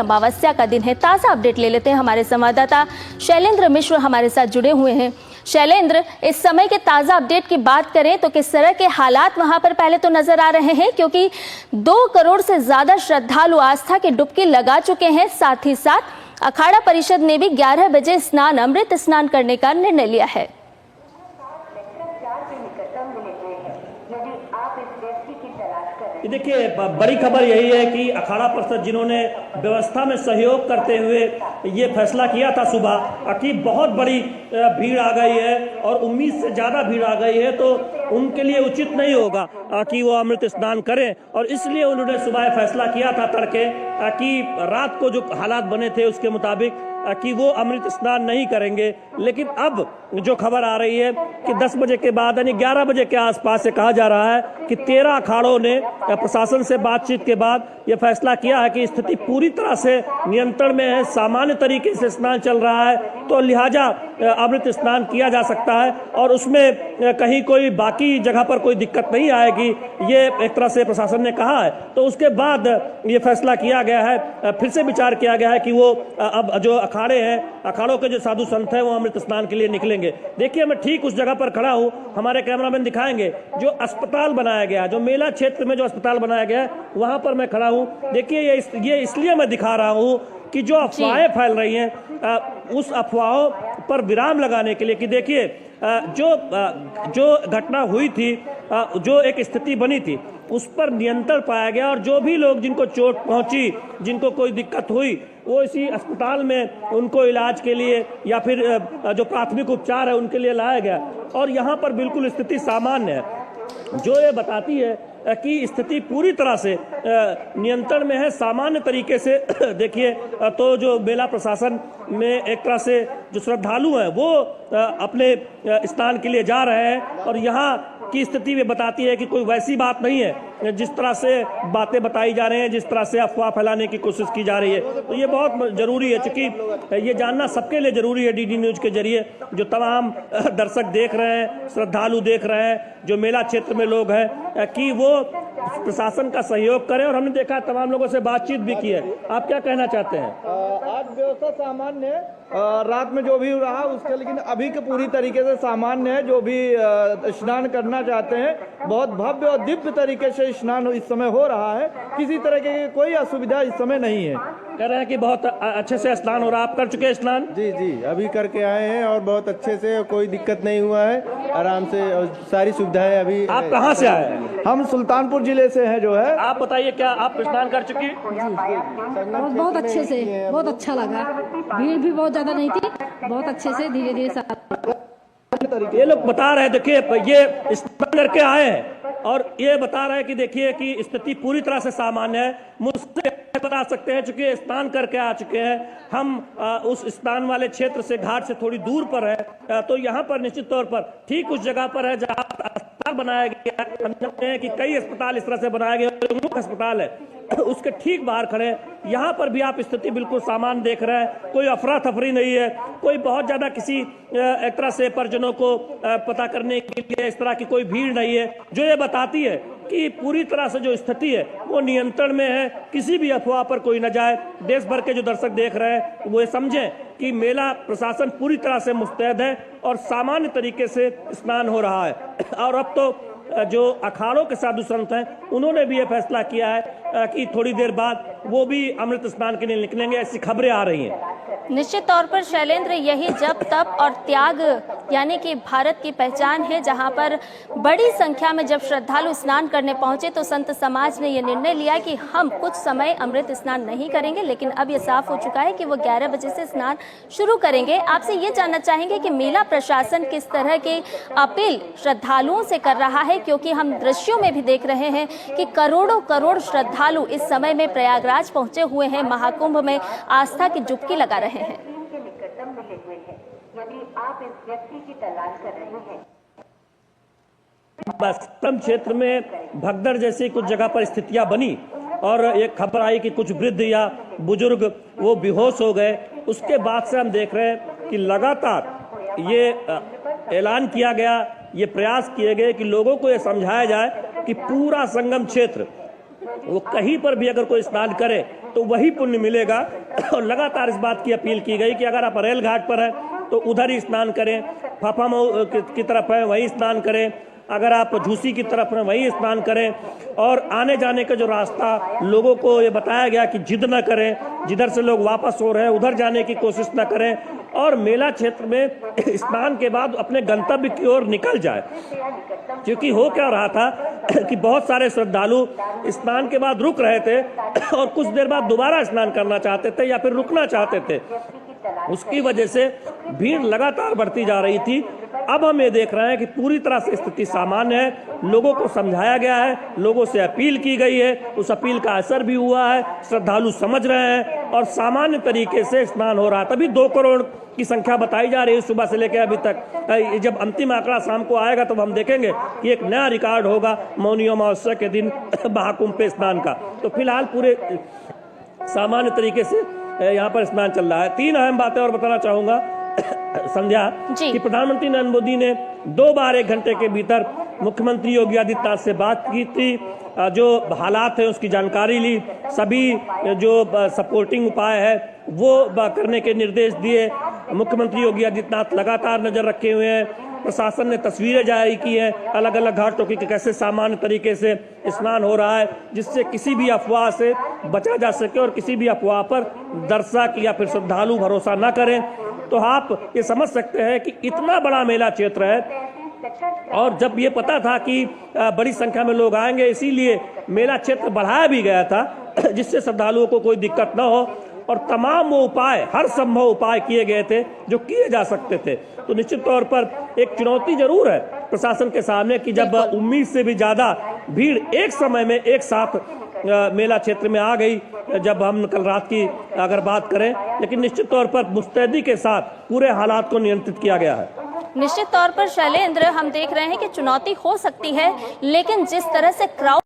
अमावस्या का दिन है। ताज़ा अपडेट ले लेते हैं, हमारे संवाददाता शैलेंद्र मिश्र हमारे साथ जुड़े हुए हैं। शैलेंद्र, इस समय के ताज़ा अपडेट की बात करें तो किस तरह के हालात वहां पर पहले तो नजर आ रहे हैं, क्योंकि 2 करोड़ से ज्यादा श्रद्धालु आस्था की डुबकी लगा चुके हैं। साथ ही साथ अखाड़ा परिषद ने भी 11 बजे अमृत स्नान करने का निर्णय लिया है। देखिए, बड़ी खबर यही है कि अखाड़ा परिषद जिन्होंने व्यवस्था में सहयोग करते हुए ये फैसला किया था सुबह कि बहुत बड़ी भीड़ आ गई है और उम्मीद से ज़्यादा भीड़ आ गई है, तो उनके लिए उचित नहीं होगा कि वो अमृत स्नान करें, और इसलिए उन्होंने सुबह फैसला किया था तड़के कि रात को जो हालात बने थे उसके मुताबिक कि वो अमृत स्नान नहीं करेंगे। लेकिन अब जो खबर आ रही है कि 10 बजे के बाद यानी 11 बजे के आसपास से कहा जा रहा है कि 13 अखाड़ों ने प्रशासन से बातचीत के बाद ये फैसला किया है कि स्थिति पूरी तरह से नियंत्रण में है, सामान्य तरीके से स्नान चल रहा है, तो लिहाजा अमृत स्नान किया जा सकता है और उसमें कहीं कोई बाकी जगह पर कोई दिक्कत नहीं आएगी, ये एक तरह से प्रशासन ने कहा है। तो उसके बाद ये फैसला किया गया है, फिर से विचार किया गया है कि वो अब जो अखाड़े हैं, अखाड़ों के जो साधु संत हैं वो अमृत स्नान के लिए निकलेंगे। देखिए, मैं ठीक उस जगह पर खड़ा हूँ, हमारे कैमरामैन दिखाएंगे जो अस्पताल बनाया गया, जो मेला क्षेत्र में जो अस्पताल बनाया गया है वहां पर मैं खड़ा हूँ। देखिए, ये इसलिए मैं दिखा रहा हूँ कि जो अफवाहें फैल रही हैं उस अफवाहों पर विराम लगाने के लिए कि देखिए जो घटना हुई थी, जो एक स्थिति बनी थी उस पर नियंत्रण पाया गया और जो भी लोग जिनको चोट पहुंची, जिनको कोई दिक्कत हुई, वो इसी अस्पताल में उनको इलाज के लिए या फिर जो प्राथमिक उपचार है उनके लिए लाया गया और यहाँ पर बिल्कुल स्थिति सामान्य है, जो ये बताती है कि स्थिति पूरी तरह से नियंत्रण में है, सामान्य तरीके से। देखिए, तो जो मेला प्रशासन में एक तरह से जो श्रद्धालु हैं वो अपने स्नान के लिए जा रहे हैं और यहाँ की स्थिति में बताती है कि कोई वैसी बात नहीं है जिस तरह से बातें बताई जा रही हैं, जिस तरह से अफवाह फैलाने की कोशिश की जा रही है। तो ये बहुत जरूरी है, क्योंकि ये जानना सबके लिए जरूरी है। डीडी न्यूज के जरिए जो तमाम दर्शक देख रहे हैं, श्रद्धालु देख रहे हैं, जो मेला क्षेत्र में लोग हैं, कि वो प्रशासन का सहयोग करें। और हमने देखा तमाम लोगों से बातचीत भी की है। आप क्या कहना चाहते हैं? आज व्यवस्था सामान्य है, रात में जो भी रहा उसके, लेकिन अभी के पूरी तरीके से सामान्य है। जो भी स्नान करना चाहते हैं, बहुत भव्य और दिव्य तरीके से स्नान इस समय हो रहा है, किसी तरह की कोई असुविधा इस समय नहीं है। कह रहे हैं कि बहुत अच्छे से स्नान हो रहा है। आप कर चुके हैं स्नान? जी जी, अभी करके आए हैं और बहुत अच्छे से, कोई दिक्कत नहीं हुआ है, आराम से, और सारी सुविधाएं अभी। आप कहाँ से आए हैं? हम सुल्तानपुर जिले से हैं जो है। आप बताइए, क्या आप स्नान कर चुकी? बहुत अच्छे से, बहुत अच्छा लगा, भीड़ भी बहुत ज्यादा नहीं थी, बहुत अच्छे से धीरे धीरे ये लोग बता रहे हैं। देखिए, ये स्नान करके आए हैं और ये बता रहे हैं कि देखिए कि स्थिति पूरी तरह से सामान्य है। मुझसे बता सकते हैं, चूंकि स्नान करके आ चुके हैं हम, उस स्नान वाले क्षेत्र से, घाट से थोड़ी दूर पर है, तो यहाँ पर निश्चित तौर पर ठीक उस जगह पर है जहाँ अस्पताल बनाया गया है। हम जानते हैं कि कई अस्पताल इस तरह से बनाए गए, मुख्य अस्पताल है उसके ठीक बाहर खड़े। यहाँ पर भी आप स्थिति बिल्कुल सामान्य देख रहे हैं, कोई अफरा तफरी नहीं है, कोई बहुत ज्यादा किसी एक तरह से परिजनों को पता करने के लिए इस तरह की कोई भीड़ नहीं है, जो ये बताती है कि पूरी तरह से जो स्थिति है वो नियंत्रण में है, किसी भी अफवाह पर कोई न जाए। देश भर के जो दर्शक देख रहे हैं वो ये समझें कि मेला प्रशासन पूरी तरह से मुस्तैद है और सामान्य तरीके से स्नान हो रहा है। और अब तो जो अखाड़ों के साधु संत हैं उन्होंने भी ये फैसला किया है कि थोड़ी देर बाद वो भी अमृत स्नान के लिए निकलेंगे, ऐसी खबरें आ रही हैं। निश्चित तौर पर शैलेंद्र, यही जप तप और त्याग यानी कि भारत की पहचान है, जहां पर बड़ी संख्या में जब श्रद्धालु स्नान करने पहुंचे तो संत समाज ने यह निर्णय लिया कि हम कुछ समय अमृत स्नान नहीं करेंगे, लेकिन अब यह साफ हो चुका है कि वो 11 बजे से स्नान शुरू करेंगे। आपसे ये जानना चाहेंगे कि मेला प्रशासन किस तरह की अपील श्रद्धालुओं से कर रहा है, क्योंकि हम दृश्यों में भी देख रहे हैं कि करोड़ों करोड़ श्रद्धालु इस समय में प्रयागराज पहुंचे हुए हैं, महाकुंभ में आस्था की डुबकी लगा रहे हैं। बस्तम क्षेत्र में भगदड़ जैसी कुछ जगह पर स्थितियां बनी और एक खबर आई कि कुछ वृद्ध या बुजुर्ग वो बेहोश हो गए। उसके बाद से हम देख रहे हैं कि लगातार ये ऐलान किया गया, ये प्रयास किए गए कि लोगों को ये समझाया जाए कि पूरा संगम क्षेत्र वो कहीं पर भी अगर कोई स्नान करे तो वही पुण्य मिलेगा। और लगातार इस बात की अपील की गई कि अगर आप अरेल घाट पर हैं तो उधर ही स्नान करें, फाफामऊ की तरफ है वहीं स्नान करें, अगर आप झूसी की तरफ हैं वहीं स्नान करें। और आने जाने का जो रास्ता लोगों को ये बताया गया कि जिद न करें, जिधर से लोग वापस हो रहे हैं उधर जाने की कोशिश न करें और मेला क्षेत्र में स्नान के बाद अपने गंतव्य की ओर निकल जाए। क्योंकि हो क्या रहा था कि बहुत सारे श्रद्धालु स्नान के बाद रुक रहे थे और कुछ देर बाद दोबारा स्नान करना चाहते थे या फिर रुकना चाहते थे, उसकी वजह से भीड़ लगातार बढ़ती जा रही थी। अब हम ये देख रहे हैं कि पूरी तरह से स्थिति सामान्य है, लोगों को समझाया गया है, लोगों से अपील की गई है, उस अपील का असर भी हुआ है, श्रद्धालु समझ रहे हैं और सामान्य तरीके से स्नान हो रहा है। तभी 2 करोड़ की संख्या बताई जा रही है सुबह से लेकर अभी तक। जब अंतिम आंकड़ा शाम को आएगा तब हम देखेंगे कि एक नया रिकॉर्ड होगा मौनी अमावस्या के दिन महाकुंभ पे स्नान का। तो फिलहाल पूरे सामान्य तरीके से यहाँ पर स्नान चल रहा है। 3 अहम बातें और बताना चाहूंगा संध्या कि प्रधानमंत्री नरेंद्र मोदी ने 2 बार 1 घंटे के भीतर मुख्यमंत्री योगी आदित्यनाथ से बात की थी, जो हालात है उसकी जानकारी ली, सभी जो सपोर्टिंग उपाय है वो करने के निर्देश दिए। मुख्यमंत्री योगी आदित्यनाथ लगातार नजर रखे हुए हैं, प्रशासन ने तस्वीरें जारी की हैं अलग अलग घाटों की कैसे सामान्य तरीके से स्नान हो रहा है, जिससे किसी भी अफवाह से बचा जा सके और किसी भी अफवाह पर दर्शक या फिर श्रद्धालु भरोसा न करें। तो आप ये समझ सकते हैं कि इतना बड़ा मेला क्षेत्र है और जब ये पता था कि बड़ी संख्या में लोग आएंगे इसीलिए मेला क्षेत्र बढ़ाया भी गया था जिससे श्रद्धालुओं को कोई दिक्कत न हो और तमाम वो उपाय, हर संभव उपाय किए गए थे जो किए जा सकते थे। तो निश्चित तौर पर एक चुनौती जरूर है प्रशासन के सामने कि जब उम्मीद से भी ज्यादा भीड़ एक समय में एक साथ मेला क्षेत्र में आ गई, जब हम कल रात की अगर बात करें, लेकिन निश्चित तौर पर मुस्तैदी के साथ पूरे हालात को नियंत्रित किया गया है। निश्चित तौर पर शैलेंद्र, हम देख रहे हैं कि चुनौती हो सकती है, लेकिन जिस तरह से क्राउड